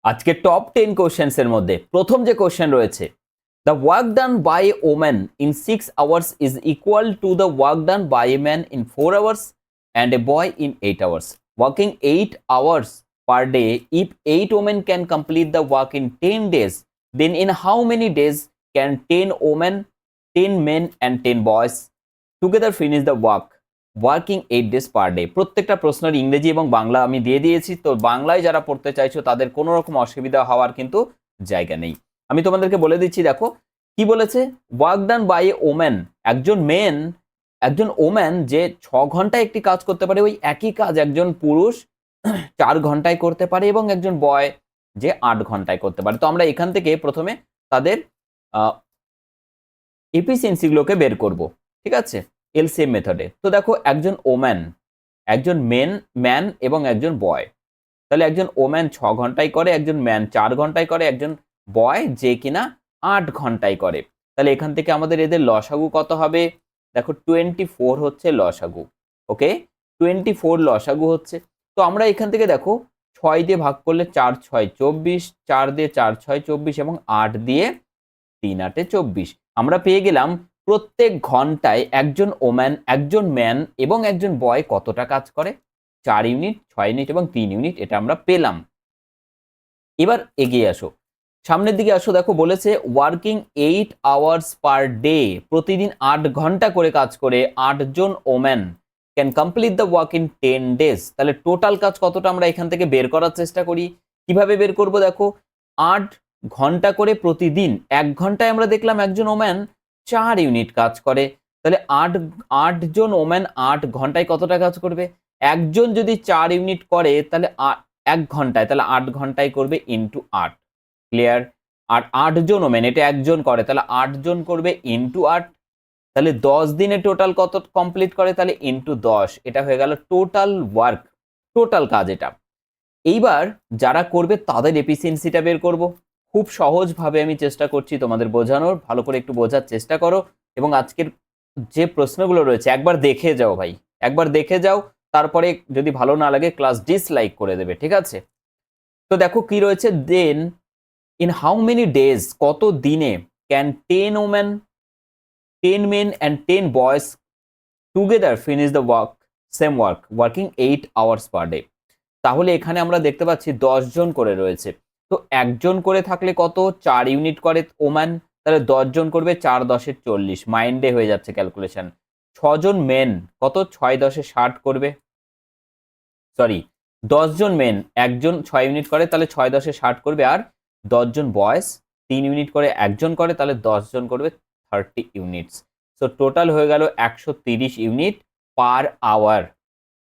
আজকে top 10 questions এর মধ্যে প্রথম যে কোশ্চেন রয়েছে, the work done by woman in 6 hours is equal to the work done by a man in 4 hours and a boy in 8 hours, working 8 hours per day. If 8 women can complete the work in 10 days, then in how many days can 10 women, 10 men and 10 boys together finish the work working 8 days per day? প্রত্যেকটা প্রশ্নের ইংরেজি এবং বাংলা আমি দিয়ে দিয়েছি, তো বাংলায় যারা পড়তে চাইছো তাদের কোনো রকম অসুবিধা হওয়ার কিন্তু জায়গা নেই। আমি তোমাদেরকে বলে দিচ্ছি, দেখো কি বলেছে। Work done by a woman, একজন ওম্যান যে 6 ঘন্টায় একটি কাজ করতে পারে, ওই একই কাজ একজন পুরুষ 4 ঘন্টায় করতে পারে এবং একজন বয় যে 8 ঘন্টায় করতে পারে। তো আমরা এখান থেকে প্রথমে তাদের এফিসিয়েন্সিগুলোকে বের করব, ঠিক আছে, এলসিএম মেথডে। তো দেখো, একজন ওম্যান, একজন ম্যান এবং একজন বয়। তাহলে একজন ওম্যান 6 ঘন্টায় করে, একজন ম্যান 4 ঘন্টায় করে, একজন বয় যে কিনা 8 ঘন্টায় করে। তাহলে এখান থেকে আমাদের এদের লসাগু কত হবে? দেখো 24 হচ্ছে লসাগু। ওকে, 24 লসাগু হচ্ছে। তো আমরা এখান থেকে দেখো 6 দিয়ে ভাগ করলে 4 6 24, 4 দিয়ে 4 6 24 এবং 8 দিয়ে 3 8 24। আমরা পেয়ে গেলাম প্রত্যেক ঘন্টায় একজন ওম্যান, একজন ম্যান এবং একজন বয় কতটা কাজ করে? 4 ইউনিট, 6 ইউনিট এবং 3 ইউনিট, এটা আমরা পেলাম। এবার এগিয়ে আসো, সামনের দিকে আসো। দেখো বলেছে ওয়ার্কিং 8 আওয়ার্স পার ডে, প্রতিদিন 8 ঘন্টা করে কাজ করে 8 জন woman can complete the work in 10 days. তাহলে টোটাল কাজ কতটা আমরা এখান থেকে বের করার চেষ্টা করি। কিভাবে বের করব? দেখো 8 ঘন্টা করে প্রতিদিন, 1 ঘন্টায় আমরা দেখলাম একজন ওম্যান 4 ইউনিট কাজ করে। তাহলে 8 জন ওম্যান 8 ঘন্টায় কতটা কাজ করবে? একজন যদি 4 ইউনিট করে তাহলে 1 ঘন্টায়, তাহলে 8 ঘন্টায় করবে ইন্টু 8। ক্লিয়ার? আর 8 জন ওমেন, এটা একজন করে, তাহলে 8 জন করবে ইন্টু 8। তাহলে 10 দিনে টোটাল কত কমপ্লিট করে? তাহলে ইন্টু 10। এটা হয়ে গেল টোটাল ওয়ার্ক, টোটাল কাজ এটা। এইবার যারা করবে তাদের এফিসিয়েন্সিটা বের করব। খুব সহজভাবে আমি চেষ্টা করছি তোমাদের বোঝানোর, ভালো করে একটু বোঝার চেষ্টা করো এবং আজকের যে প্রশ্নগুলো রয়েছে একবার দেখে যাও ভাই, একবার দেখে যাও, তারপরে যদি ভালো না লাগে ক্লাস ডিসলাইক করে দেবে, ঠিক আছে? তো দেখো কি রয়েছে, দেন in how many days, কত দিনে, can 10 women, 10 men and 10 boys together finish the work, same work, working 8 hours per day? তাহলে এখানে আমরা দেখতে পাচ্ছি 10 জন করে রয়েছে। তো একজন করে থাকলে কত? 4 ইউনিট করে ওম্যান, তাহলে 10 জন করবে 4 10 40, মাইন্ডে হয়ে যাচ্ছে ক্যালকুলেশন। 6 জন মেন কত? 6 10 60 করবে, সরি 10 জন মেন, একজন 6 ইউনিট করে, তাহলে 6 10 60 করবে। আর 10 জন বয়েজ 3 ইউনিট করে একজন করে, তাহলে 10 জন করবে 30 ইউনিটস। সো টোটাল হয়ে গেল 130 ইউনিট পার আওয়ার।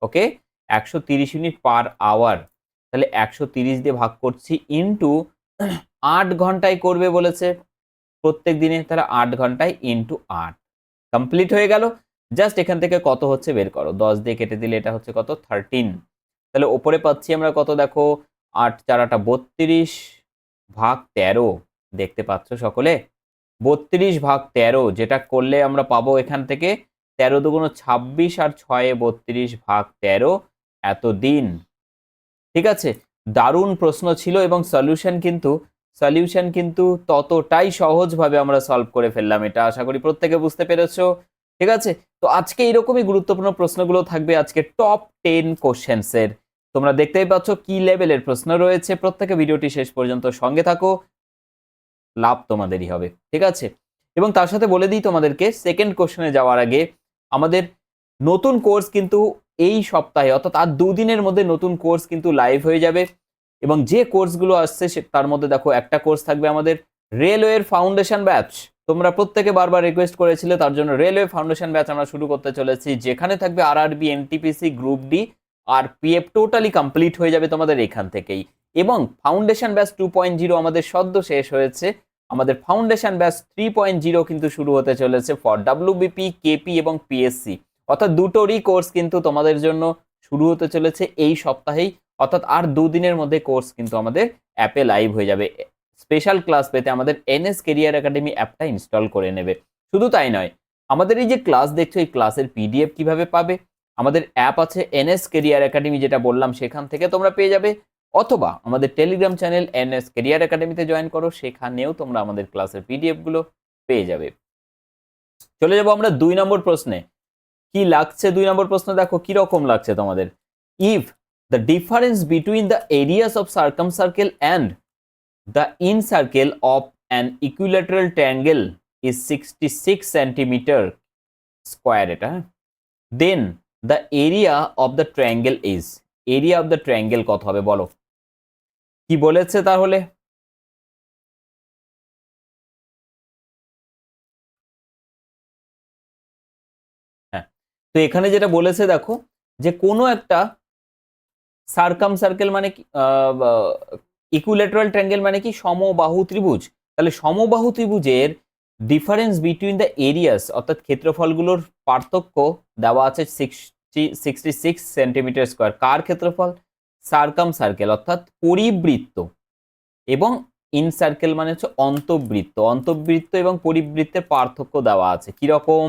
ওকে, 130 ইউনিট পার আওয়ার। তাহলে 130 দিয়ে ভাগ করছি ইন্টু 8 ঘন্টায় করবে বলেছে প্রত্যেক দিনে, তাহলে 8 ঘন্টায় ইন্টু 8 কমপ্লিট হয়ে গেল। জাস্ট এখান থেকে কত হচ্ছে বের করো, 10 দিয়ে কেটে দিলে এটা হচ্ছে কত? 13। তাহলে ওপরে পাচ্ছি আমরা কত? দেখো 8 4 32 ভাগ 13, দেখতে পাচ্ছ সকলে? 32 ভাগ 13, যেটা করলে আমরা পাবো এখান থেকে 13 দুগুণ 26 আর 6 32 ভাগ 13 এত দিন। ঠিক আছে, দারুণ প্রশ্ন ছিল এবং সলিউশন কিন্তু ততটাই সহজভাবে আমরা সলভ করে ফেললাম। এটা আশা করি প্রত্যেকে বুঝতে পেরেছো। ঠিক আছে, তো আজকে এরকমই গুরুত্বপূর্ণ প্রশ্নগুলো থাকবে আজকে টপ 10 কোশ্চেন্স এর। তোমরা দেখতেই পাচ্ছ কি লেভেলের প্রশ্ন রয়েছে। প্রত্যেকে ভিডিওটি শেষ পর্যন্ত সঙ্গে থাকো, লাভ তোমাদেরই হবে। ঠিক আছে, এবং তার সাথে বলে দিই তোমাদেরকে, সেকেন্ড কোশ্চেনে যাওয়ার আগে আমাদের নতুন কোর্স কিন্তু এই সপ্তাহে, অর্থাৎ আর 2 দিনের মধ্যে নতুন কোর্স কিন্তু লাইভ হয়ে যাবে। এবং যে কোর্সগুলো আসছে তার মধ্যে দেখো একটা কোর্স থাকবে আমাদের রেলওয়ের ফাউন্ডেশন ব্যাচ। তোমরা প্রত্যেকে বারবার রিকোয়েস্ট করেছিলে, তার জন্য রেলওয়ে ফাউন্ডেশন ব্যাচ আমরা শুরু করতে চলেছি, যেখানে থাকবে আরআরবি, এনটিপিসি, গ্রুপ ডি আর পিএফ টোটালি কমপ্লিট হয়ে যাবে তোমাদের এখান থেকেই। এবং ফাউন্ডেশন ব্যাচ 2.0 আমাদের সদ্য শেষ হয়েছে। আমাদের ফাউন্ডেশন ব্যাচ 3.0 কিন্তু শুরু হতে চলেছে ফর ডাব্লিউবিপি, কেপি এবং পিএসসি, অর্থাৎ দুটোরই কোর্স কিন্তু তোমাদের জন্য শুরু হতে চলেছে এই সপ্তাহেই। অর্থাৎ আর 2 দিনের মধ্যে কোর্স কিন্তু আমাদের অ্যাপে লাইভ হয়ে যাবে। স্পেশাল ক্লাস পেতে আমাদের এনএস কেরিয়ার একাডেমি অ্যাপটা ইনস্টল করে নেবে। শুধু তাই নয়, আমাদের এই যে ক্লাস দেখছো, এই ক্লাসের পিডিএফ কিভাবে পাবে? আমাদের অ্যাপ আছে এনএস কেরিয়ার একাডেমি, যেটা বললাম, সেখান থেকে তোমরা পেয়ে যাবে। অথবা আমাদের টেলিগ্রাম চ্যানেল এনএস কেরিয়ার একাডেমিতে জয়েন করো, সেখানেও তোমরা আমাদের ক্লাসের পিডিএফ গুলো পেয়ে যাবে। চলে যাবো আমরা 2 নম্বর প্রশ্নে। কি লাগছে 2 নম্বর প্রশ্ন, দেখো কি রকম লাগছে তোমাদের। If the difference between the areas of circumcircle and the incircle of an equilateral triangle is 66 centimeter square এটা, then the area of the triangle is, area of the triangle কত হবে বলো, কি বলেছে তাহলে? হ্যাঁ, তো এখানে যেটা বলেছে দেখো, যে কোনো একটা সার্কামসার্কেল মানে কি, ইকুইলেটারাল ট্রায়াঙ্গেল মানে কি, সমবাহু ত্রিভুজ। তাহলে সমবাহু ত্রিভুজের ডিফারেন্স বিটুইন দ্য এরিয়াস অর্থাৎ ক্ষেত্রফলগুলোর পার্থক্য দেওয়া আছে 66 সেন্টিমিটার স্কোয়ার। কার ক্ষেত্রফল? সার্কামসার্কেল অর্থাৎ পরিবৃত্ত, এবং ইনসার্কেল মানে হচ্ছে অন্তবৃত্ত। অন্তবৃত্ত এবং পরিবৃত্তের পার্থক্য দেওয়া আছে কিরকম,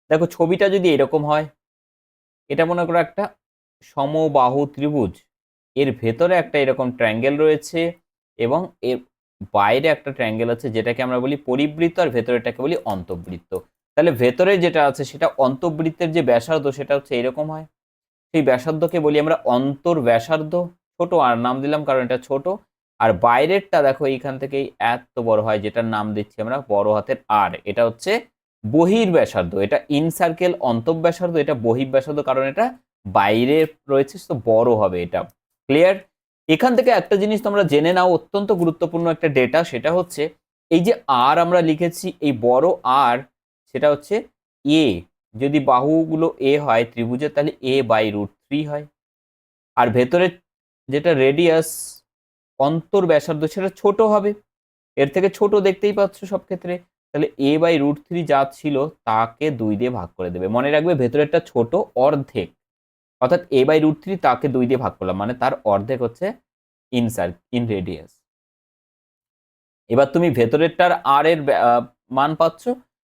দেখো ছবিটা যদি এরকম হয়, এটা মনে করো একটা সমবাহু ত্রিভুজ, এর ভেতরে একটা এরকম ট্রায়াঙ্গেল রয়েছে এবং এর বাইরে একটা ট্রায়াঙ্গেল আছে যেটাকে আমরা বলি পরিবৃত্ত, আর ভেতরেটাকে বলি অন্তবৃত্ত। তাহলে ভেতরে যেটা আছে সেটা অন্তবৃত্তের যে ব্যাসার্ধ সেটা হচ্ছে এরকম হয়, সেই ব্যাসার্ধকে বলি আমরা অন্তর ব্যাসার্ধ, ছোট আর নাম দিলাম কারণ এটা ছোট। আর বাইরেরটা দেখো এইখান থেকেই এত বড় হয়, যেটার নাম দিচ্ছি আমরা বড় হাতের আর, এটা হচ্ছে বহির ব্যাসার্ধ। এটা ইনসার্কেল অন্তঃব্যাসার্ধ, এটা বহির ব্যাসার্ধ কারণ এটা বাইরে রয়েছে, তো বড় হবে এটা। ক্লিয়ার? এখান থেকে একটা জিনিস তোমরা জেনে নাও, অত্যন্ত গুরুত্বপূর্ণ একটা ডেটা, সেটা হচ্ছে এই যে আর আমরা লিখেছি, এই বড় আর সেটা হচ্ছে এ, যদি বাহুগুলো এ হয় ত্রিভুজের তাহলে a/√3 হয়। আর ভেতরে যেটা রেডিয়াস অন্তর ব্যাসার্ধ সেটা ছোট হবে, এর থেকে ছোট দেখতেই পাচ্ছ সব ক্ষেত্রে। তাহলে a/√3 যা ছিল তাকে 2 দিয়ে ভাগ করে দেবে। মনে রাখবে ভেতরেরটা ছোট, অর্ধেক, অর্থাৎ a/√3 তাকে 2 দিয়ে ভাগ করলাম মানে তার অর্ধেক হচ্ছে ইন রেডিয়াস। এবার তুমি ভেতরেরটার আর এর মান পাচ্ছ,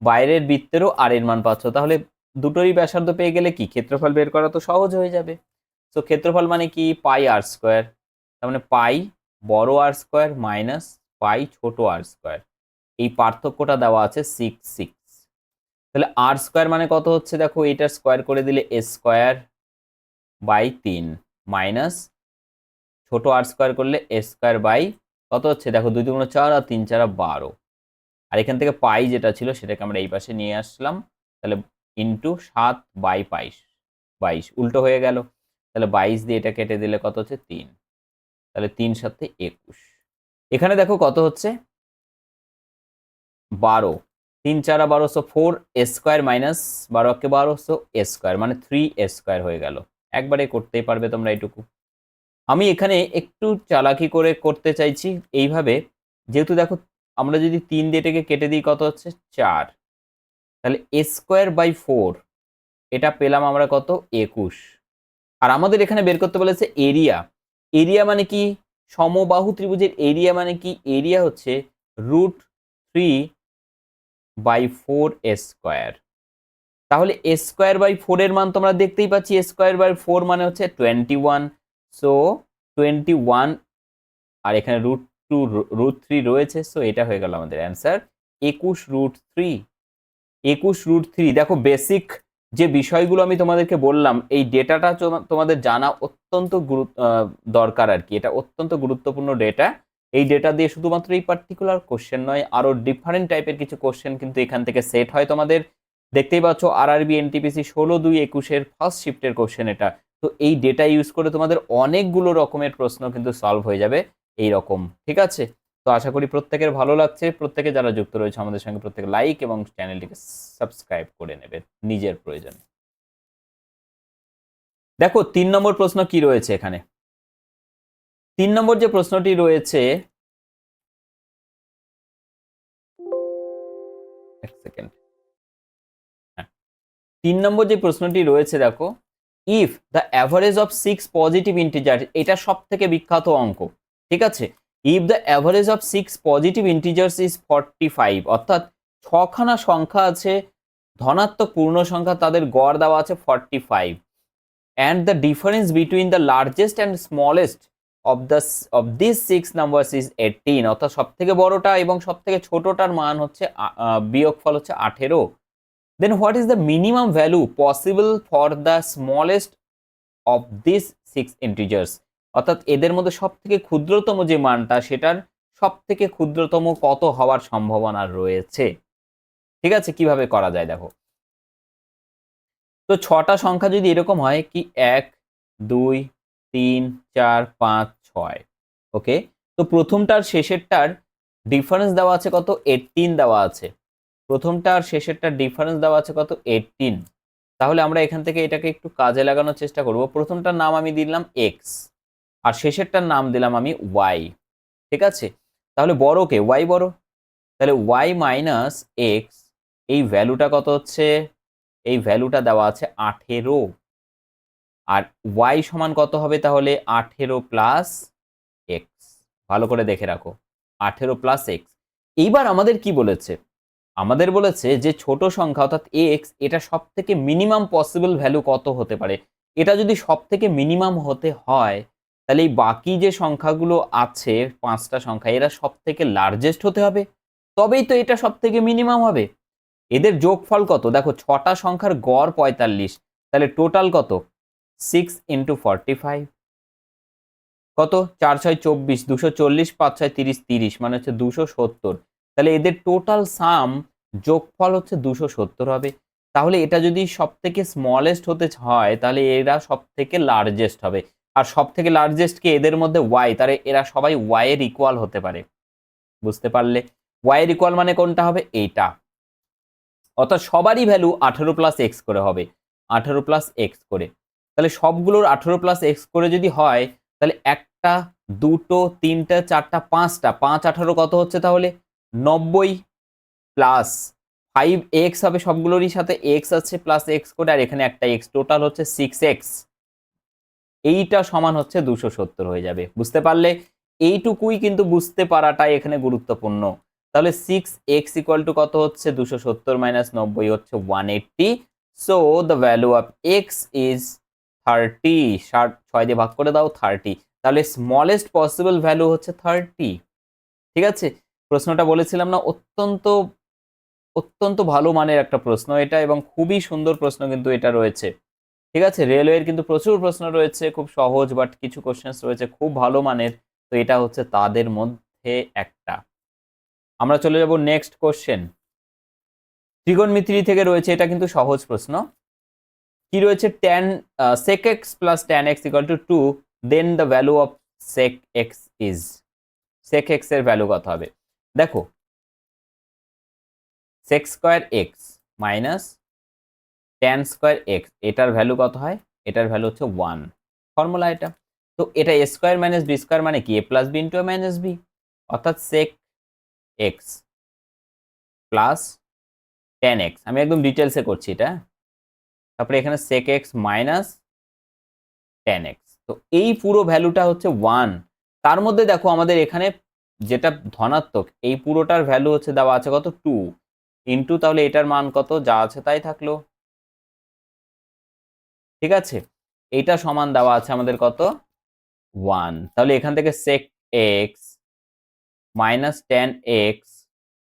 বাইরের বৃত্তেরও আর এর মান পাচ্ছ, তাহলে দুটোরই ব্যাসার্ধ পেয়ে গেলে কি ক্ষেত্রফল বের করা তো সহজ হয়ে যাবে। তো ক্ষেত্রফল মানে কি πr², তার মানে পাই বড় আর স্কোয়ার মাইনাস পাই ছোট আর স্কোয়ার, এই পার্থক্যটা দেওয়া আছে 6। তাহলে আর স্কোয়ার মানে কত হচ্ছে, দেখো এটার স্কোয়ার করে দিলে a²/3 মাইনাস ছোট আর স্কোয়ার করলে a² কত হচ্ছে, দেখো 2 × 2 = 4 আর 3 × 4 = 12। আর এখান থেকে পাই যেটা ছিল সেটাকে আমরা এই পাশে নিয়ে আসলাম, তাহলে ইন্টু 7/22 উল্টো হয়ে গেল। তাহলে 22 দিয়ে এটা কেটে দিলে কত হচ্ছে 3, তাহলে 3 × 7 = 21। এখানে দেখো কত হচ্ছে 12, 3 × 4 = 12, so 4a² minus 12 × 12 so a² মানে 3a² হয়ে গেল। একবারে করতেই পারবে তোমরা এইটুকু। আমি এখানে একটু চালাকি করে করতে চাইছি এইভাবে, যেহেতু দেখো আমরা যদি 3 দিয়ে এটাকে কেটে দিই কত হচ্ছে 4, তাহলে a²/4 এটা পেলাম আমরা কত 21। আর আমাদের এখানে বের করতে বলেছে এরিয়া। এরিয়া মানে কি, সমবাহু ত্রিভুজের এরিয়া মানে কি, এরিয়া হচ্ছে √3/4a²। তাহলে a²/4 এর মান তোমরা দেখতেই পাচ্ছি, a²/4 মানে হচ্ছে 21, সো 21, আর এখানে √2 রয়েছে, সো এটা হয়ে গেল আমাদের অ্যান্সার 21√3। 21√3। দেখো বেসিক যে বিষয়গুলো আমি তোমাদেরকে বললাম, এই ডেটাটা তোমাদের জানা অত্যন্ত দরকার আর কি, এটা অত্যন্ত গুরুত্বপূর্ণ ডেটা। এই ডেটা দিয়ে শুধুমাত্র এই পার্টিকুলার কোশ্চেন নয়, আরো ডিফারেন্ট টাইপের কিছু কোশ্চেন কিন্তু এখান থেকে সেট হয় তোমাদের। দেখতেই পাচ্ছ আরআরবি এনটিপিসি 16/2/21 ফার্স্ট শিফটের কোশ্চেন এটা। তো এই ডেটা ইউজ করে তোমাদের অনেকগুলো রকমের প্রশ্ন কিন্তু সলভ হয়ে যাবে এই রকম, ঠিক আছে? তো আশা করি প্রত্যেকের ভালো লাগছে। প্রত্যেকে যারা যুক্ত রয়েছে আমাদের সঙ্গে প্রত্যেকে লাইক এবং চ্যানেলটিকে সাবস্ক্রাইব করে নেবে নিজের প্রয়োজনে। দেখো 3 নম্বর প্রশ্ন কি রয়েছে এখানে। 3 নম্বর যে প্রশ্নটি রয়েছে, এক সেকেন্ড, 3 নম্বর যে প্রশ্নটি রয়েছে দেখো, if the average of 6 positive integer, এটা সব থেকে বিখ্যাত অঙ্ক, ঠিক আছে? If the average of 6 positive integers is 45, অর্থাৎ 6খানা সংখ্যা আছে ধনাত্মক পূর্ণ সংখ্যা, তাদের গড় দেওয়া আছে 45, and the difference between the largest and smallest of this 6 numbers is 18, অর্থাৎ সব থেকে বড়টা এবং সব থেকে ছোটটার মান হচ্ছে বিয়োগফল হচ্ছে 18। Then what is the minimum value possible for the smallest of this 6 integers, অর্থাৎ এদের মধ্যে সব থেকে ক্ষুদ্রতম যে মানটা সেটার সব থেকে ক্ষুদ্রতম কত হওয়ার সম্ভাবনা রয়েছে। ঠিক আছে, কিভাবে করা যায় দেখো। তো 6টা সংখ্যা যদি এরকম হয় কি 1 2 3 4 5 6, ওকে। তো প্রথমটার শেষেরটার ডিফারেন্স দেওয়া আছে কত 18 দেওয়া আছে, প্রথমটার শেষেরটার ডিফারেন্স দেওয়া আছে কত 18। তাহলে আমরা এখান থেকে এটাকে একটু কাজে লাগানোর চেষ্টা করব। প্রথমটার নাম আমি দিলাম x আর শেষেরটার নাম দিলাম আমি y, ঠিক আছে। তাহলে বড় কে y বড়, তাহলে y মাইনাস এক্স, এই ভ্যালুটা কত হচ্ছে, এই ভ্যালুটা দেওয়া আছে 18, আর y সমান কত হবে তাহলে 18 প্লাস এক্স। ভালো করে দেখে রাখো 18 প্লাস এক্স। এইবার আমাদের কি বলেছে, আমাদের বলেছে যে ছোট সংখ্যা অর্থাৎ এক্স এটা সব থেকে মিনিমাম পসিবল ভ্যালু কত হতে পারে। এটা যদি সব থেকে মিনিমাম হতে হয় তাহলে এই বাকি যে সংখ্যাগুলো আছে 5টা সংখ্যা এরা সব থেকে লার্জেস্ট হতে হবে, তবেই তো এটা সব থেকে মিনিমাম হবে। এদের যোগফল কত দেখো, 6টা সংখ্যার গড় 45, তাহলে টোটাল কত 6 ইন্টু 45 কত 4 6 24, 240, 5 6 30, 30 মানে হচ্ছে 270। তাহলে এদের টোটাল সাম যোগফল হচ্ছে 270 হবে। তাহলে এটা যদি সব থেকে স্মলেস্ট হতে হয় তাহলে এরা সব থেকে লার্জেস্ট হবে, আর সব থেকে লার্জেস্ট কে এদের মধ্যে ওয়াই, তাহলে এরা সবাই ওয়াই এর ইকুয়াল হতে পারে। বুঝতে পারলে, ওয়াই এর ইকুয়াল মানে কোনটা হবে এইটা, অর্থাৎ সবারই ভ্যালু 18 প্লাস এক্স করে হবে, 18 প্লাস এক্স করে। তাহলে সবগুলোর 18 প্লাস এক্স করে যদি হয় তাহলে একটা দুটো তিনটা চারটা পাঁচটা 5 18 কত হচ্ছে তাহলে 90 প্লাস 5x হবে, সবগুলোরই সাথে x আছে প্লাস এক্স করে, আর এখানে একটা x, টোটাল হচ্ছে 6x, এইটা সমান হচ্ছে 270 হয়ে যাবে। বুঝতে পারলে, এইটুকুই কিন্তু বুঝতে পারাটাই এখানে গুরুত্বপূর্ণ। তাহলে 6x ইকুয়াল টু কত হচ্ছে 270 মাইনাস 90 হচ্ছে 180, so the value of x is 30, 6 দিয়ে ভাগ করে দাও 30, তাহলে স্মলেস্ট পসিবল ভ্যালু হচ্ছে 30। ঠিক আছে, প্রশ্নটা বলেছিলাম না অত্যন্ত অত্যন্ত ভালো মানের একটা প্রশ্ন এটা, এবং খুবই সুন্দর প্রশ্ন কিন্তু এটা রয়েছে। ঠিক আছে, রেলওয়ের কিন্তু প্রচুর প্রশ্ন রয়েছে খুব সহজ, বাট কিছু কোশ্চেন্স রয়েছে খুব ভালো মানের, তো এটা হচ্ছে তাদের মধ্যে একটা। আমরা চলে যাব নেক্সট কোশ্চেন। ত্রিগোণমিতি থেকে রয়েছে, এটা কিন্তু সহজ প্রশ্ন। কি রয়েছে, tan sec x plus tan x equal to 2, then the value of sec x is, sec x এর ভ্যালু কত হবে দেখো, sec square x minus tan square x, এটার ভ্যালু কত হয়, এটার ভ্যালু হচ্ছে 1, ফর্মুলা এটা। তো এটা a square minus b square মানে কি a plus b into a minus b, অর্থাৎ sec x plus tan x, আমি একদম ডিটেলসে করছি এটা। তারপরে এখানে sec x minus tan x, তো এই পুরো ভ্যালুটা হচ্ছে 1। তার মধ্যে দেখো আমাদের এখানে যেটা ধনাত্মক এই পুরোটার ভ্যালু হচ্ছে দেওয়া আছে কত 2 ইন্টু, তাহলে এটার মান কত যা আছে তাই থাকলো। ঠিক আছে, এইটা সমান দেওয়া আছে আমাদের কত 1, তাহলে এখান থেকে sec x minus tan x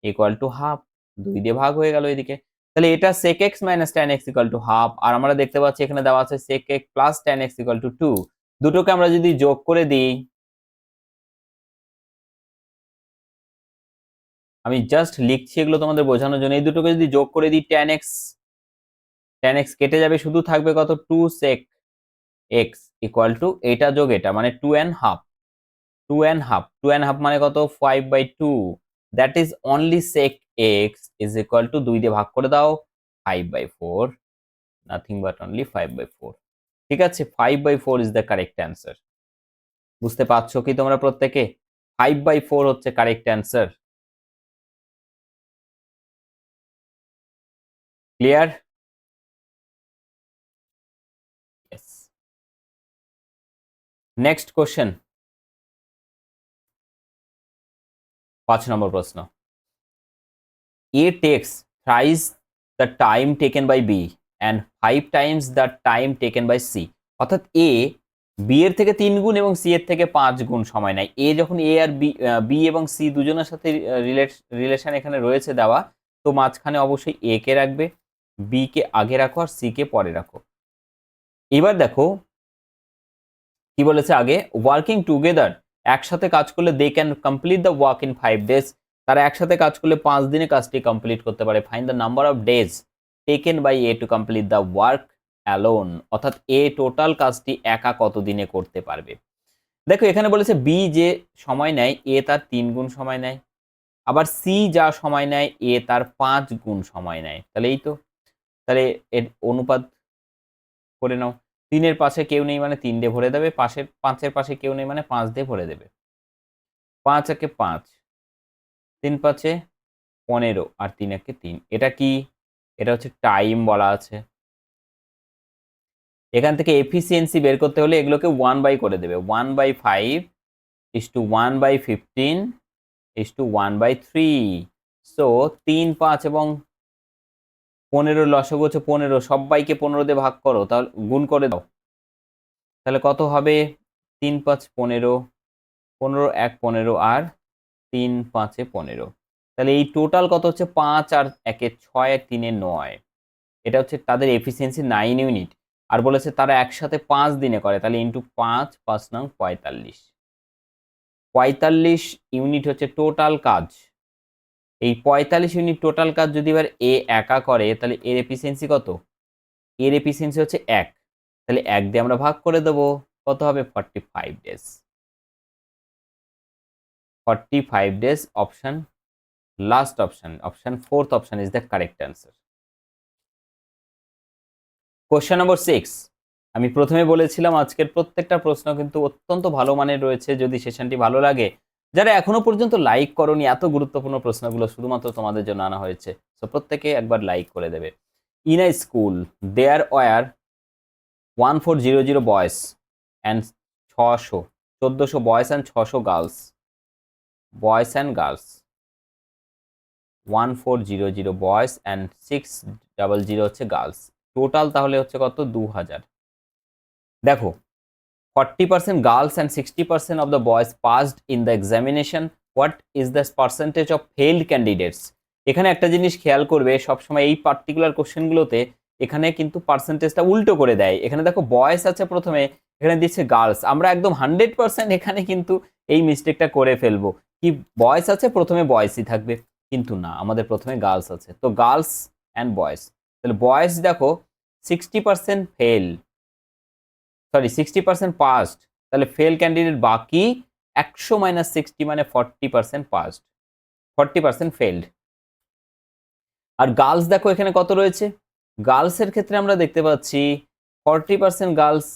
equal to half, 2 দিয়ে ভাগ হয়ে গেল এদিকে। তাহলে এটা sec x minus tan x equal to half, আর আমরা দেখতে পাচ্ছি এখানে দেওয়া আছে sec x plus tan x equal to 2, দুটোকে আমরা যদি যোগ করে দিই, আমি জাস্ট লিখছি এগুলো তোমাদের বোঝানোর জন্য, এই দুটোকে যদি যোগ করে দিই tan x কেটে যাবে, শুধু থাকবে কত 2 sec x ইকুয়াল টু এটা যোগ এটা মানে 2 and half, 2 and half, 2 and half মানে কত 5/2, that is only sec x is equal to 2 দিয়ে ভাগ করে দাও 5/4, নাথিং বাট অনলি 5/4। ঠিক আছে, 5/4 ইজ দ্য কারেক্ট অ্যান্সার। বুঝতে পারছো কি তোমরা প্রত্যেকে, 5/4 হচ্ছে correct answer. Clear? Yes. Next question, 5 নম্বর প্রশ্ন। A takes thrice the time taken by B and 5 times the time taken by C, অর্থাৎ A বি এর থেকে 3 গুণ এবং সি এর থেকে 5 গুণ সময় নেয়। এ যখন এ আর বি এবং সি দুজনের সাথে রিলেশন এখানে রয়েছে দেওয়া, তো মাঝখানে অবশ্যই এ কে রাখবে, বি কে আগে রাখো আর সি কে পরে রাখো। এবার দেখো কি বলেছে আগে, ওয়ার্কিং টুগেদার, একসাথে কাজ করলে they can complete the work in 5 days, তারা একসাথে কাজ করলে 5 দিনে কাজটি কমপ্লিট করতে পারে। Find the number of days taken by A to complete the work alone, অর্থাৎ এ টোটাল কাজটি একা কত দিনে করতে পারবে। দেখো এখানে বলেছে বি যে সময় নেয় এ তার 3 গুণ সময় নেয়, আবার সি যা সময় নেয় এ তার 5 গুণ সময় নেয়। তাহলে এই তো, তাহলে এর অনুপাত করে নাও। 3 এর পাশে কেউ নেই মানে 3 দিয়ে ভরে দেবে, 5 এর পাশে কেউ নেই মানে 5 দিয়ে ভরে দেবে। 5 একে 5, 3 5 15 আর 3 একে 3। এটা কি? এটা হচ্ছে টাইম বলা আছে। এখান থেকে এফিসিয়েন্সি বের করতে হলে এগুলোকে 1 বাই করে দেবে। 1/5 1/15 1/3। সো 3 5 এবং 15 লসাগু হচ্ছে 15, সবাইকে 15 দিয়ে ভাগ করো, তাহলে গুণ করে দাও, তাহলে কত হবে? 3 5 15, 15 1 15 আর 3 5 15। তাহলে এই টোটাল কত হচ্ছে? 5 আর 1 6 আর 3 9। এটা হচ্ছে তাদের এফিসিয়েন্সি 9 ইউনিট। আর বলেছে তারা একসাথে 5 দিনে করে, তাহলে ইন্টু 5 5 নং 45। 45 ইউনিট হচ্ছে টোটাল কাজ। এই 45 ইউনিট টোটাল কাজ যদি এবার এ একা করে, তাহলে এর এফিসিয়েন্সি কত? এর এফিসিয়েন্সি হচ্ছে 1, তাহলে 1 দিয়ে আমরা ভাগ করে দেবো, কত হবে? 45 days. 45 days option, last option, option 4th option is the correct answer. Question নম্বর 6। আমি প্রথমে বলেছিলাম আজকের প্রত্যেকটা প্রশ্ন কিন্তু অত্যন্ত ভালো মানের রয়েছে। যদি সেশনটি ভালো লাগে, যারা এখনো পর্যন্ত লাইক করোনি, এত গুরুত্বপূর্ণ প্রশ্নগুলো শুধুমাত্র তোমাদের জন্য আনা হয়েছে, তো প্রত্যেকে একবার লাইক করে দেবে। In a school there were 1400 boys and 1400 boys and 600 girls, boys and girls 1400 boys and 600 হচ্ছে গার্লস, টোটাল তাহলে হচ্ছে কত? 2000। দেখো 40% girls and 60% of the boys passed in the examination. What is the percentage of failed candidates? এখানে একটা জিনিস খেয়াল করবে, সবসময় এই পার্টিকুলার কোশ্চেনগুলোতে এখানে কিন্তু পার্সেন্টেজটা উল্টো করে দেয়। এখানে দেখো বয়েস আছে প্রথমে, এখানে দিচ্ছে গার্লস। আমরা একদম 100% এখানে কিন্তু এই মিস্টেকটা করে ফেলবো, কি বয়েস আছে প্রথমে বয়েসই থাকবে, কিন্তু না, আমাদের প্রথমে গার্লস আছে। তো গার্লস অ্যান্ড বয়েস, তাহলে বয়েস দেখো 60% ফেল, সরি 60% পাসড, তাহলে ফেল ক্যান্ডিডেট বাকি 100 মাইনাস 60 মানে 40% পাসড, 40% ফেলড। আর গার্লস দেখো এখানে কত রয়েছে, গার্লসের ক্ষেত্রে আমরা দেখতে পাচ্ছি 40% গার্লস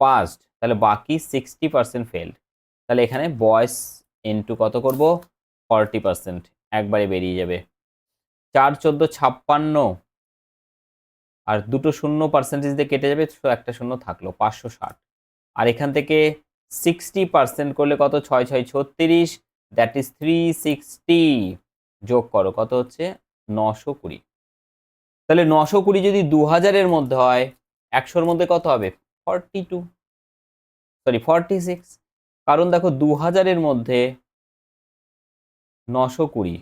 পাসড, তাহলে বাকি 60% ফেলড। তাহলে এখানে বয়েস ইন্টু কত করব? 40%, একবারে বেরিয়ে যাবে। 4 14 56, আর দুটো শূন্য পার্সেন্টেজ দিয়ে কেটে যাবে, তো একটা শূন্য থাকলো, 560। আর এখান থেকে 60% করলে কত? 6 6 36, দ্যাট ইজ 360। যোগ করো, কত হচ্ছে? 920। তাহলে 920 যদি 2000-এর মধ্যে হয়, 100-র মধ্যে কত হবে? 42, সরি 46। কারণ দেখো 2000-এর মধ্যে 920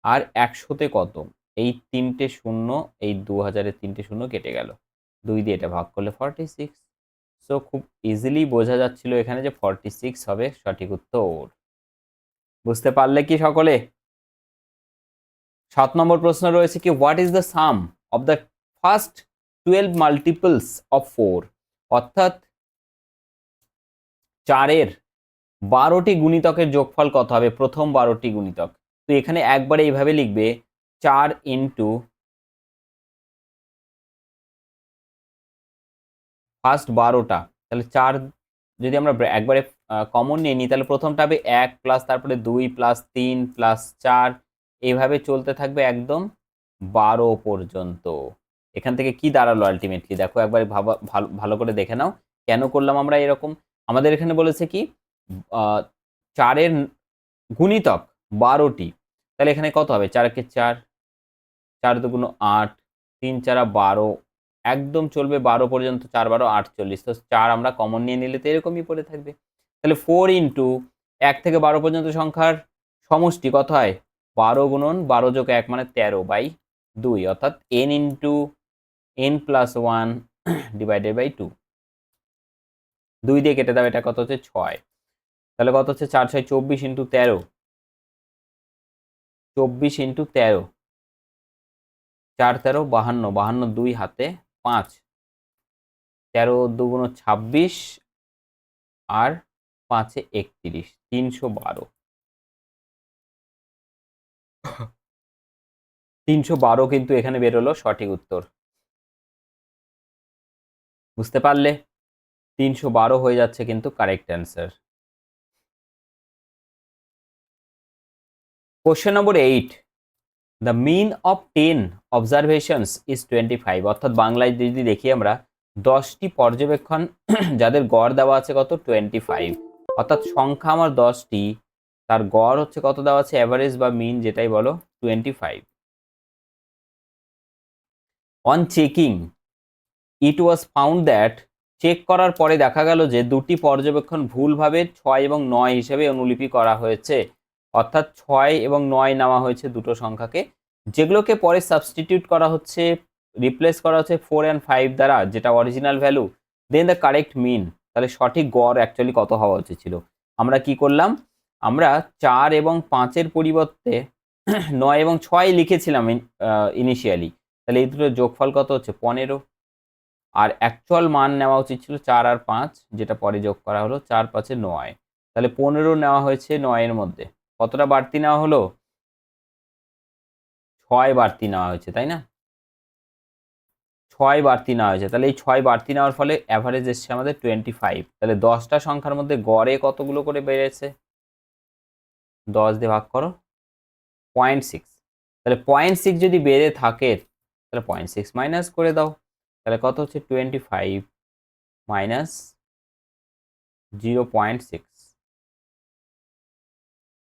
আর 100-তে কত? এই তিনটে শূন্য, এই 2000-এর তিনটে শূন্য কেটে গেল, 2 দিয়ে এটা ভাগ করলে 46। সো খুব ইজিলি বোঝা যাচ্ছিল এখানে যে 46 হবে সঠিক উত্তর। বুঝতে পারলে কি সকলে? 7 নম্বর প্রশ্ন রয়েছে কি, what is the some of the first 12 multiples of 4? অর্থাৎ 4-এর 12টি গুণিতকের যোগফল কত হবে? প্রথম 12টি গুণিতক। তো এখানে একবারে এইভাবে লিখবে, 4 ইন্টু ফার্স্ট 12টা, তাহলে 4 যদি আমরা একবারে কমন নিয়ে নিই, তাহলে প্রথমটা হবে 1 প্লাস তারপরে 2 প্লাস 3 প্লাস 4, এইভাবে চলতে থাকবে একদম 12 পর্যন্ত। এখান থেকে কি দাঁড়ালো আলটিমেটলি? দেখো একবার ভালো করে দেখে নাও কেন করলাম আমরা এরকম। আমাদের এখানে বলেছে কি 4-এর গুণিতক 12টি, তাহলে এখানে কত হবে? 4 একে 4, 4 দুগুণ 8, 3 4 12, একদম চলবে 12 পর্যন্ত, 4 12 48, তো 4 আমরা কমন নিয়ে নিলে তো এরকমই পড়ে থাকবে। তাহলে 4 ইন্টু 1 থেকে 12 পর্যন্ত সংখ্যার সমষ্টি কত হয়? 12 গুণন 12 যোগ 1 মানে 13/2, অর্থাৎ n into n plus 1 divided by 2। 2 দিয়ে কেটে দাও, এটা কত হচ্ছে 6। তাহলে কত হচ্ছে 4 6 24 ইন্টু 13, 24 ইন্টু 13, 4 13 52, 52 2 হাতে 5, 13 2 26 আর 5 31, 312। 312 কিন্তু এখানে বেরোলো সঠিক উত্তর। বুঝতে পারলে? 312 হয়ে যাচ্ছে কিন্তু correct answer. Question number 8, the mean of 10 observations is 25, অর্থাৎ বাংলায় যদি দেখি আমরা 10টি পর্যবেক্ষণ যাদের গড় দেওয়া আছে কত 25, অর্থাৎ সংখ্যা আমার 10টি, তার গড় হচ্ছে কত দেওয়া আছে, অ্যাভারেজ বা মিন যেটাই বলো 25। On checking it was found that, check করার পরে দেখা গেল যে দুটি পর্যবেক্ষণ ভুলভাবে 6 এবং 9 হিসেবে অনুলিপি করা হয়েছে, অর্থাৎ 6 এবং 9 নেওয়া হয়েছে দুটো সংখ্যাকে, যেগুলোকে পরে সাবস্টিটিউট করা হচ্ছে, রিপ্লেস করা হচ্ছে 4 অ্যান্ড 5 দ্বারা, যেটা original value, then the correct mean. তাহলে সঠিক গড় অ্যাকচুয়ালি কত হওয়া উচিত ছিল? আমরা কি করলাম, আমরা 4 এবং 5-এর পরিবর্তে 9 এবং 6 লিখেছিলাম ইনিশিয়ালি, তাহলে এই দুটোর যোগফল কত হচ্ছে 15, আর অ্যাকচুয়াল মান নেওয়া উচিত ছিল 4 আর 5, যেটা পরে যোগ করা হলো 4 5 9, তাহলে 15 নেওয়া হয়েছে 9 এর মধ্যে, কতটা বাড়তি নেওয়া হলো? 6 বাড়তি নেওয়া হয়েছে, তাই না? 6 বাড়তি নেওয়া হয়েছে, তাহলে এই 6 বাড়তি নেওয়ার ফলে অ্যাভারেজ এসছে আমাদের 25। তাহলে 10টা সংখ্যার মধ্যে গড়ে কতগুলো করে বেড়েছে? 10 দিয়ে ভাগ করো 0.6, তাহলে 0.6 যদি বেড়ে থাকে তাহলে 0.6 মাইনাস করে দাও, তাহলে কত হচ্ছে 25 মাইনাস 0.6,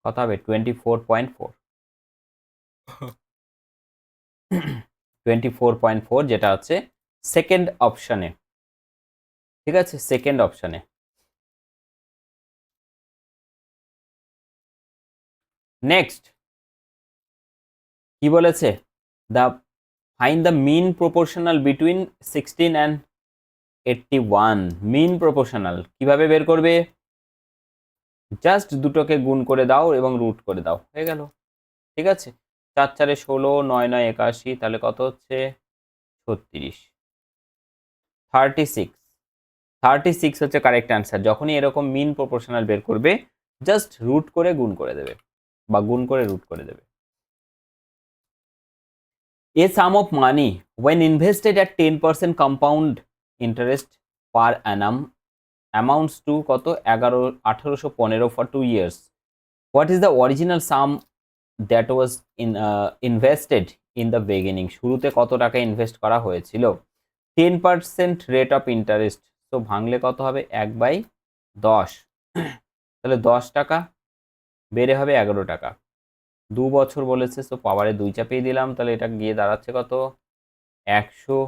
কত হবে 24.4। 24.4 যেটা হচ্ছে সেকেন্ড অপশনে, ঠিক আছে, সেকেন্ড অপশনে। নেক্সট কি বলেছে, the find the mean proportional between 16 and 81। Mean proportional কিভাবে বের করবে? জাস্ট দুটোকে গুণ করে দাও এবং রুট করে দাও, হয়ে গেল, ঠিক আছে। 4 4 16, 9 9 81, তাহলে কত হচ্ছে 36, 36, 36 হচ্ছে কারেক্ট অ্যান্সার। যখনই এরকম মিন প্রপোর্শনাল বের করবে জাস্ট রুট করে গুণ করে দেবে বা গুণ করে রুট করে দেবে। A sum of money when invested at 10% compound interest per annum amounts to কত 1815 for 2 years. What is the original sum that was invested in the beginning? শুরুতে কত টাকা ইনভেস্ট করা হয়েছিল? 10% রেট অফ ইন্টারেস্ট, তো ভাঙলে কত হবে 1/10, তাহলে 10 টাকা বেড়ে হবে 11 টাকা। 2 বছর বলেছে, তো পাওয়ারে 2 চাপিয়ে দিলাম, তাহলে এটা গিয়ে দাঁড়াচ্ছে কত 100,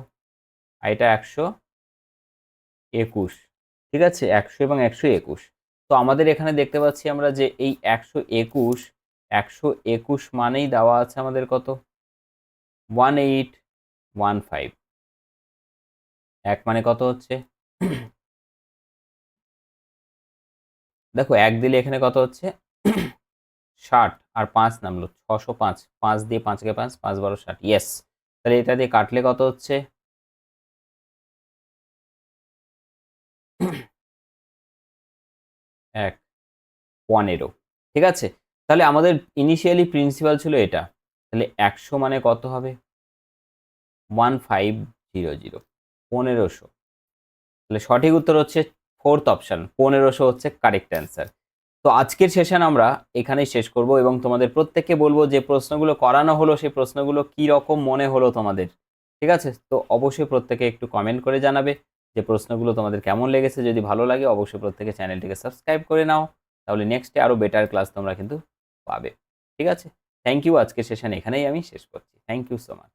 আর এটা 121, ঠিক আছে, 100 এবং 121। তো আমাদের এখানে দেখতে পাচ্ছি আমরা যে এই 121 মানেই দেওয়া আছে আমাদের কত 1815, এক মানে কত হচ্ছে দেখো 1 দিলে এখানে কত হচ্ছে 60, আর 5 নামলো 605, 5 দিয়ে 5 কে 5, 5 12 60, ইয়েস। তাহলে এটা দিয়ে কাটলে কত হচ্ছে 1 15, ঠিক আছে। তাহলে আমাদের ইনিশিয়ালি প্রিন্সিপাল ছিল এটা, তাহলে 100 মানে কত হবে 1500, 1500। তাহলে সঠিক উত্তর হচ্ছে ফোর্থ অপশন, 1500 হচ্ছে কারেক্ট অ্যান্সার। তো আজকের সেশন আমরা এখানেই শেষ করব এবং তোমাদের প্রত্যেককে বলবো যে প্রশ্নগুলো করানো হলো সেই প্রশ্নগুলো কি রকম মনে হলো তোমাদের, ঠিক আছে। তো অবশ্যই প্রত্যেকে একটু কমেন্ট করে জানাবে যে প্রশ্নগুলো তোমাদের কেমন লেগেছে। যদি ভালো লাগে অবশ্যই প্রত্যেকে চ্যানেলটিকে সাবস্ক্রাইব করে নাও, তাহলে নেক্সটে আরও বেটার ক্লাস তোমরা কিন্তু পাবে, ঠিক আছে। থ্যাংক ইউ, আজকের সেশন এখানেই আমি শেষ করছি। Thank you so much.